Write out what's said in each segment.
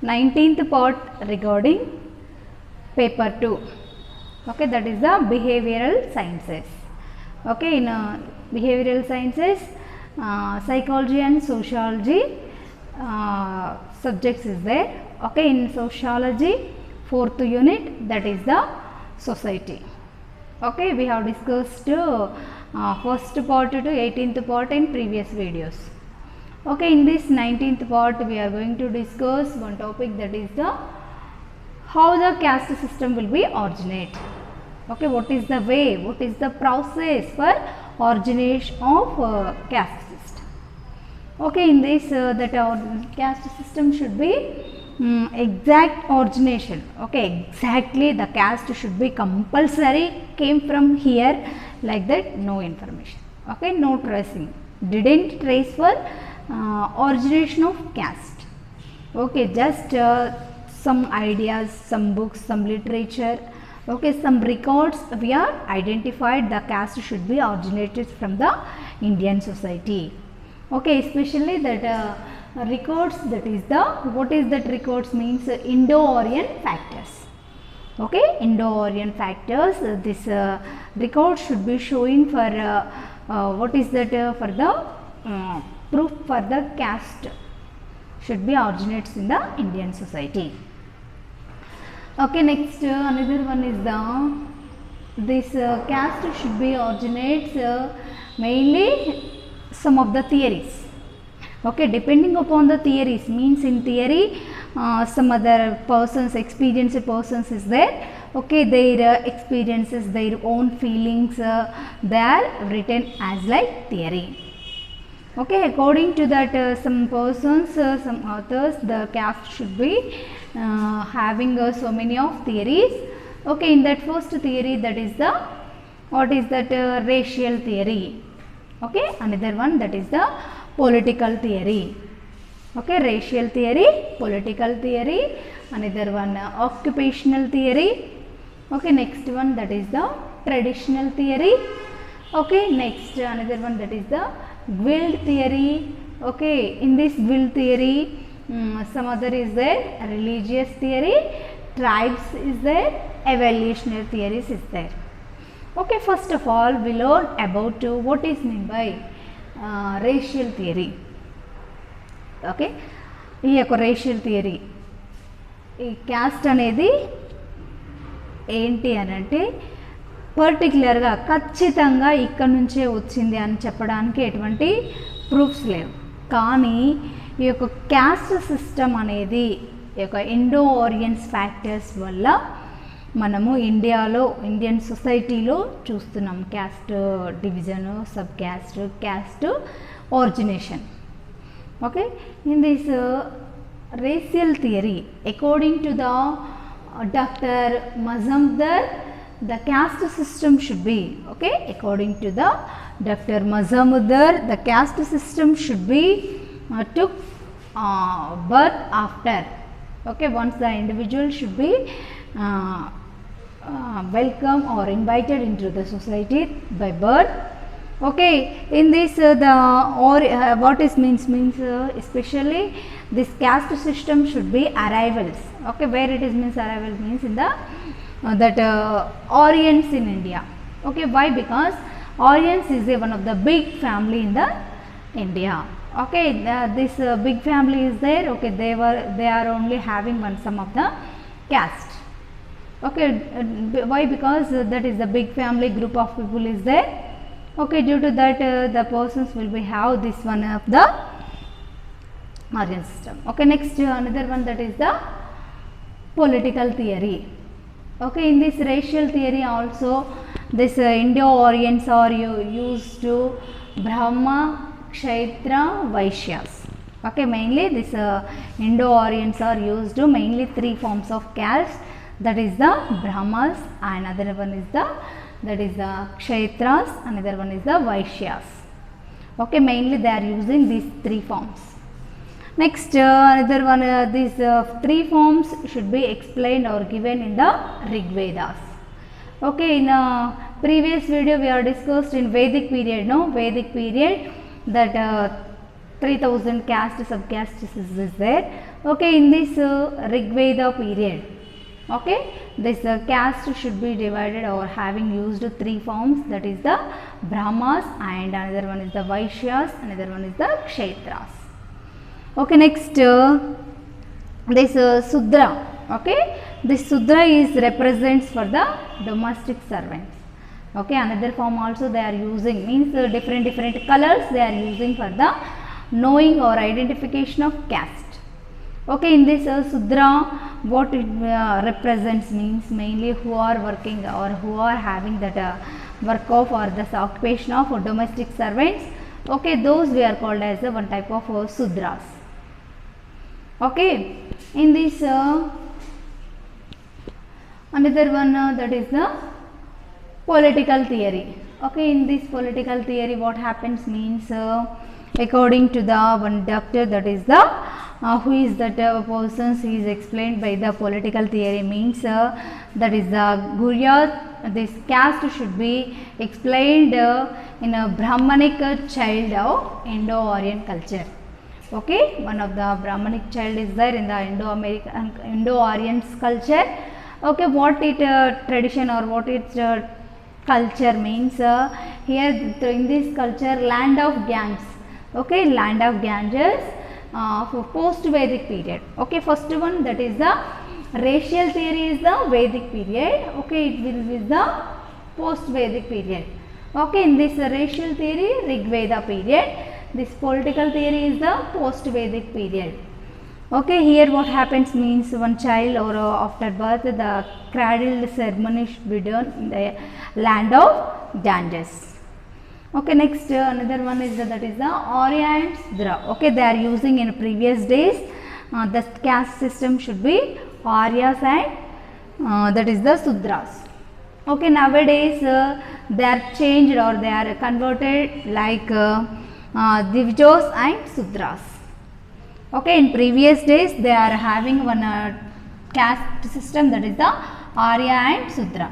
19th part regarding paper 2. Okay, that is the behavioral sciences. Okay, in behavioral sciences, psychology and sociology subjects is there. Okay, in sociology, 4th unit, that is the society. Okay, we have discussed first part to 18th part in previous videos. Okay, in this 19th part we are going to discuss one topic, that is the how the caste system will be originate. Okay, what is the way, what is the process for origination of caste system. Okay, in this that our caste system should be exact origination. Okay, exactly the caste should be compulsory, came from here, like that, no information. Okay, no tracing, didn't trace for origination of caste. Okay, just some ideas, some books, some literature, okay, some records we are identified the caste should be originated from the Indian society. Okay, especially that records, that is the, what is that records means, Indo-Aryan factors. Okay, Indo-Aryan factors, this record should be showing for what is that for the proof for the caste should be originates in the Indian society. Okay, next another one is the this caste should be originates mainly some of the theories. Okay, depending upon the theories, means in theory some other persons, experienced persons is there. Okay, their experiences, their own feelings, they are written as like theory. Okay, according to that some persons, some authors, the caste should be having so many of theories. Okay, in that first theory, that is the, what is that racial theory. Okay, another one, that is the political theory. Okay, racial theory, political theory, another one occupational theory. Okay, next one, that is the traditional theory. Okay, next another one, that is the guild theory. Okay, in this guild theory, some other is there, religious theory, tribes is there, evolutionary theories is there. Okay, first of all we learn about what is meant by racial theory. Okay, ఈ యొక్క racial theory, ఈ caste అనేది ఏంటి అని అంటే పర్టికులర్గా ఖచ్చితంగా ఇక్కడ నుంచే వచ్చింది అని చెప్పడానికి ఎటువంటి ప్రూఫ్స్ లేవు. కానీ ఈ యొక్క క్యాస్ట్ సిస్టమ్ అనేది ఈ యొక్క ఇండో ఆరియన్స్ ఫ్యాక్టర్స్ వల్ల మనము ఇండియాలో, ఇండియన్ సొసైటీలో చూస్తున్నాం caste division, sub caste, caste origination. Okay, in this racial theory, according to the Dr. Mazumdar, the caste system should be, okay, according to the Dr. Mazumdar, the caste system should be took birth after. Okay, once the individual should be welcome or invited into the society by birth. Okay, in this the or what is means especially this caste system should be arrivals. Okay, where it is means arrival means in the that Aryans in India. Okay, why? Because Aryans is one of the big family in the India. Okay, this big family is there. Okay, they are only having some of the caste. Okay, why? Because that is the big family, group of people is there. Okay, due to that the persons will be have this one of the Aryan system. Okay, next another one, that is the political theory. Okay, in this racial theory also this Indo-Aryans are used to Brahma, Kshatriya, Vaishyas. Okay, mainly this Indo-Aryans are used to mainly three forms of caste, that is the Brahmas, and another one is the, that is the Kshatriyas, another one is the Vaishyas. Okay, mainly they are using these three forms. Next another one, these three forms should be explained or given in the Rig Vedas. Okay, in previous video we are discussed in Vedic period, no, Vedic period, that 3000 caste, subcastes is there. Okay, in this Rig Veda period, okay, this caste should be divided or having used three forms, that is the Brahmas, and another one is the Vaishyas, another one is the Kshetras. Okay, next this Sudra. Okay, this Sudra is represents for the domestic servants. Okay, another form also they are using, means different colors they are using for the knowing or identification of caste. Okay, in this Sudra, what it represents means mainly who are working or who are having that work of or this occupation of domestic servants. Okay, those we are called as one type of Sudras. Okay, in this another one that is the political theory. Okay, in this political theory what happens means according to the one doctor, that is the who is that person is explained by the political theory, means that is the Gurya. This caste should be explained in a Brahmanic child of Indo-Aryan culture. Okay, one of the Brahmanic child is there in the Indo-Aryan culture. Okay, what it tradition or what its culture means, here in this culture land of Ganges. Okay, land of Ganges for post-Vedic period. Okay, first one, that is the racial theory is the Vedic period. Okay, it will be the post-Vedic period. Okay, in this racial theory Rig Veda period, this political theory is the post-Vedic period. Okay, here what happens means one child or after birth the cradle ceremony should be done in the land of Ganges. Okay, next another one is that is the Arya and Sudra. Okay, they are using in previous days the caste system should be Aryas and that is the Sudras. Okay, nowadays they are changed or they are converted like Divijos and Sudras. Okay, in previous days they are having one caste system, that is the Arya and Sudra.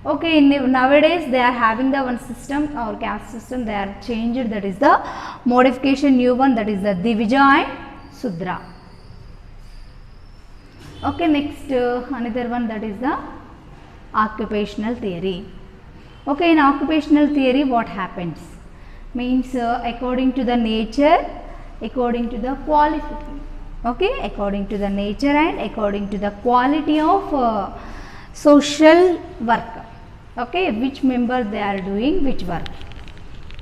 Okay, in the, nowadays they are having the one system or caste system, they are changed, that is the modification new one, that is the Divija and Sudra. Okay, next another one, that is the occupational theory. Okay, in occupational theory what happens means according to the nature, according to the quality. Okay, according to the nature and according to the quality of social work. Okay, which member they are doing which work.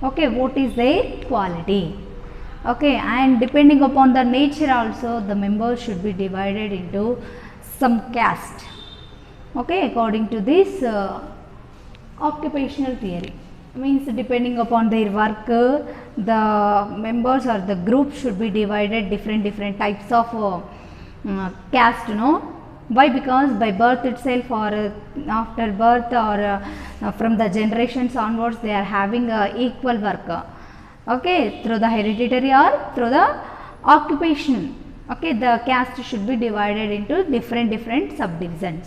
Okay, what is their quality. Okay, and depending upon the nature also the members should be divided into some caste. Okay, according to this occupational theory, means depending upon their work the members or the group should be divided different types of caste, why? Because by birth itself or after birth or from the generations onwards they are having equal work. Okay, through the hereditary or through the occupation. Okay, the caste should be divided into different subdivisions.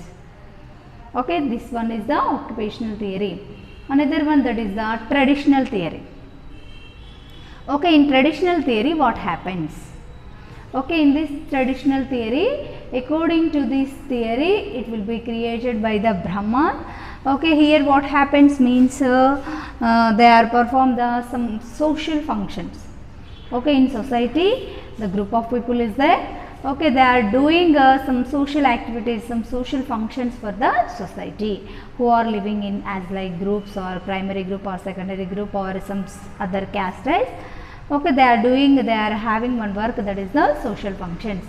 Okay, this one is the occupational theory. Another one, that is the traditional theory. Okay, in traditional theory what happens? Okay, in this traditional theory, according to this theory it will be created by the Brahman. Okay, here what happens means they are perform some social functions. Okay, in society the group of people is there. Okay, they are doing some social activities, some social functions for the society who are living in as like groups or primary group or secondary group or some other castes. Okay, they are doing, they are having one work, that is the social functions.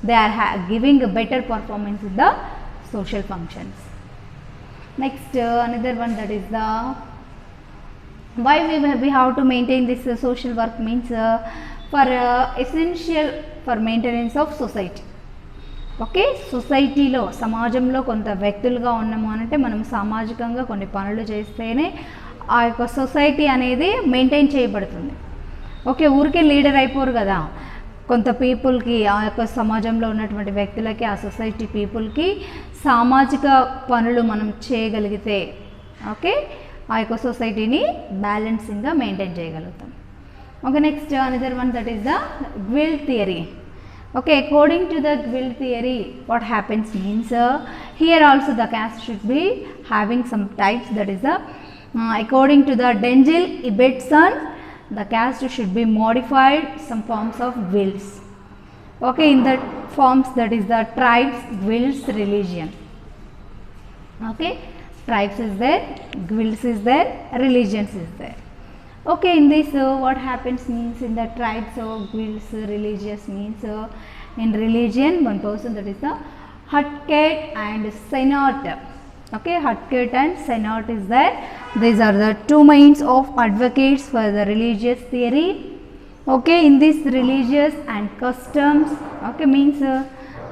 They are giving a better performance in the social functions. Next another one, that is the why we have to maintain this social work means for essential for maintenance of society. Okay, సొసైటీలో సమాజంలో కొంత వ్యక్తులుగా ఉన్నాము అంటే మనం సామాజికంగా కొన్ని పనులు చేస్తేనే ఆ యొక్క సొసైటీ అనేది మెయింటైన్ చేయబడుతుంది. ఓకే, ఊరికే లీడర్ అయిపోరు కదా, కొంత పీపుల్కి ఆ యొక్క సమాజంలో ఉన్నటువంటి వ్యక్తులకి ఆ సొసైటీ పీపుల్కి సామాజిక పనులు మనం చేయగలిగితే ఓకే ఆ యొక్క సొసైటీని బ్యాలెన్సింగ్గా మెయింటైన్ చేయగలుగుతాం. Okay, next another one, that is the guild theory. Okay, according to the Gwilt theory, what happens means here also the caste should be having some types, that is the according to the Dengel Ibbetson, the caste should be modified some forms of Gwilts. Okay, in the forms, that is the tribes, Gwilts, religion. Okay, tribes is there, Gwilts is there, religions is there. Okay, in this what happens means in the tribes of Gwilts, religious means in religion one person, that is the Hutket and Synod. Okay, Hutket and Synod is there. These are the two minds of advocates for the religious theory. Okay, in this religious and customs, okay, means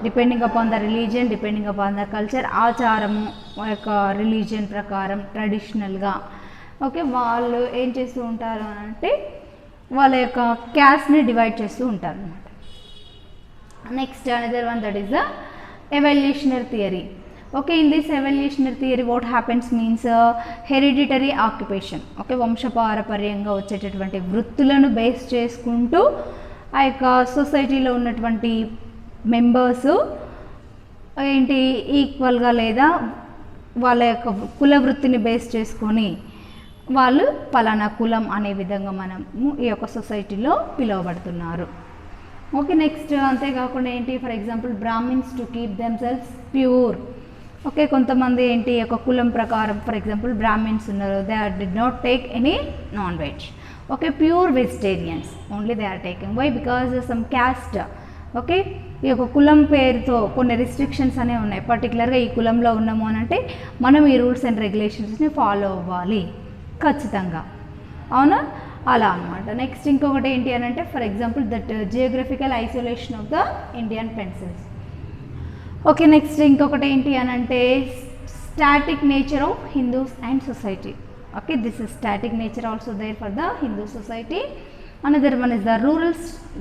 depending upon the religion, depending upon the culture, ఆచారము యొక్క religion ప్రకారం ట్రెడిషనల్గా okay వాళ్ళు ఏం చేస్తూ ఉంటారు అంటే వాళ్ళ యొక్క క్యాస్ట్ని డివైడ్ చేస్తూ ఉంటారు అనమాట. Next another one, that is the evolutionary theory. Okay, in this evolutionary theory what happens means hereditary occupation. Okay, వంశపారపర్యంగా వచ్చేటటువంటి వృత్తులను బేస్ చేసుకుంటూ ఆ యొక్క సొసైటీలో ఉన్నటువంటి మెంబర్స్ ఏంటి ఈక్వల్గా లేదా వాళ్ళ యొక్క కుల వృత్తిని బేస్ చేసుకొని వాళ్ళు పలానా కులం అనే విధంగా మనము ఈ యొక్క సొసైటీలో పిలువబడుతున్నారు. ఓకే, నెక్స్ట్ అంతేకాకుండా ఏంటి, for example Brahmins to keep themselves pure. Okay, కొంతమంది ఏంటి ఒక కులం ప్రకారం, ఫర్ ఎగ్జాంపుల్ బ్రాహ్మిన్స్ ఉన్నారు, they are did not take any non veg. Okay, pure vegetarians only they are taking. Why? Because some caste. Okay, ఈ యొక్క కులం పేరుతో కొన్ని రిస్ట్రిక్షన్స్ అనేవి ఉన్నాయి. పర్టికులర్గా ఈ కులంలో ఉన్నాము అని అంటే మనం ఈ రూల్స్ అండ్ రెగ్యులేషన్స్ని ఫాలో అవ్వాలి ఖచ్చితంగా, అవునా? అలా అనమాట. నెక్స్ట్ ఇంకొకటి ఏంటి అని అంటే, for example that geographical isolation of the Indian pencils. Okay, next ఇంకొకటి ఏంటి అని అంటే static nature of Hindus and society. Okay, this is static nature also there for the Hindu society. Another one is the rural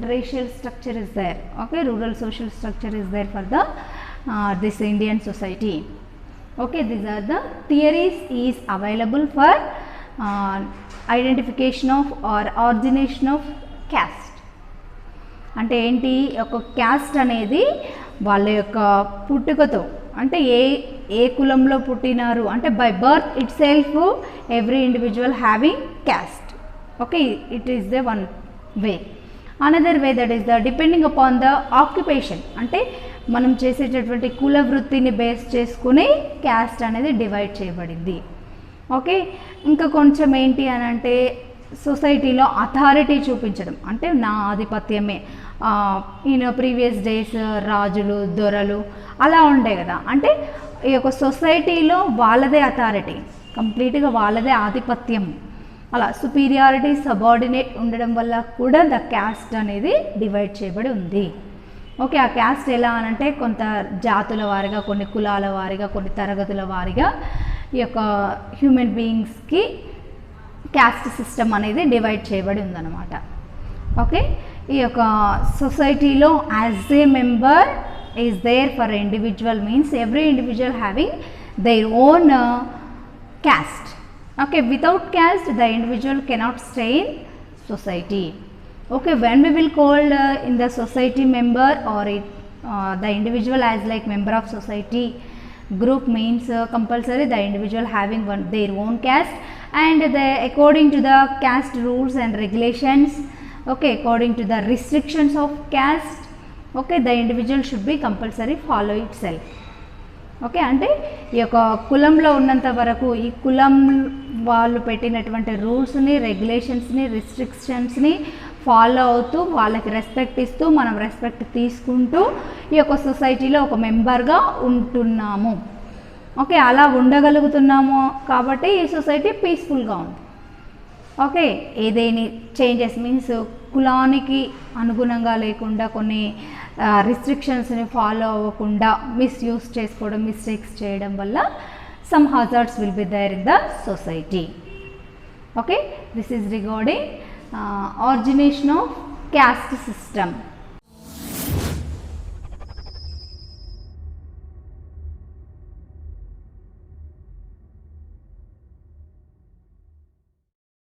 racial structure is there. Okay, rural social structure is there for the this Indian society. Okay, these are the theories is available for identification of or origination of caste. అంటే ఏంటి, ఒక caste అనేది వాళ్ళ యొక్క పుట్టుకతో, అంటే ఏ కులంలో పుట్టినారు అంటే by birth it self every individual having caste. Okay, it is the one way. Another way, that is the depending upon the occupation, అంటే మనం చేసేటటువంటి కుల వృత్తిని బేస్ చేసుకుని క్యాస్ట్ అనేది డివైడ్ చేయబడింది. ఓకే, ఇంకా కొంచెం ఏంటి అని అంటే సొసైటీలో అథారిటీ చూపించడం, అంటే నా ఆధిపత్యమే. ఈయన ప్రీవియస్ డేస్ రాజులు దొరలు అలా ఉండే కదా, అంటే ఈ యొక్క సొసైటీలో వాళ్ళదే అథారిటీ, కంప్లీట్గా వాళ్ళదే ఆధిపత్యం, అలా సుపీరియారిటీ సబార్డినేట్ ఉండడం వల్ల కూడా ద క్యాస్ట్ అనేది డివైడ్ చేయబడి ఉంది. ఓకే, ఆ క్యాస్ట్ ఎలా అనంటే కొంత జాతుల వారిగా, కొన్ని కులాల వారిగా, కొన్ని తరగతుల వారిగా ఈ యొక్క హ్యూమన్ బీయింగ్స్కి క్యాస్ట్ సిస్టమ్ అనేది డివైడ్ చేయబడి ఉందన్నమాట. ఓకే, ఈ యొక్క సొసైటీలో as a member is there for individual, means every individual having their own caste. Okay, without caste the individual cannot stay in society. Okay, when we will call in the society member or the individual as like member of society group, means compulsory the individual having their own caste, and according to the caste rules and regulations, okay, according to the restrictions of caste, okay, the individual should be compulsory follow itself. Okay, అంటే ఈ యొక్క కులంలో ఉన్నంత వరకు ఈ కులం వాళ్ళు పెట్టినటువంటి రూల్స్ని, రెగ్యులేషన్స్ని, రిస్ట్రిక్షన్స్ని ఫాలో అవుతూ వాళ్ళకి రెస్పెక్ట్ ఇస్తూ మనం రెస్పెక్ట్ తీసుకుంటూ ఈ యొక్క సొసైటీలో ఒక మెంబర్గా ఉంటున్నాము. ఓకే, అలా ఉండగలుగుతున్నాము కాబట్టి ఈ సొసైటీ పీస్ఫుల్గా ఉంది. ఓకే, ఏదైనా చేంజెస్ మీన్స్ కులానికి అనుగుణంగా లేకుండా కొన్ని రిస్ట్రిక్షన్స్ని ఫాలో అవ్వకుండా మిస్యూజ్ చేసుకోవడం, మిస్టేక్స్ చేయడం వల్ల some hazards will be there in the society. Okay, this is regarding origination of caste system.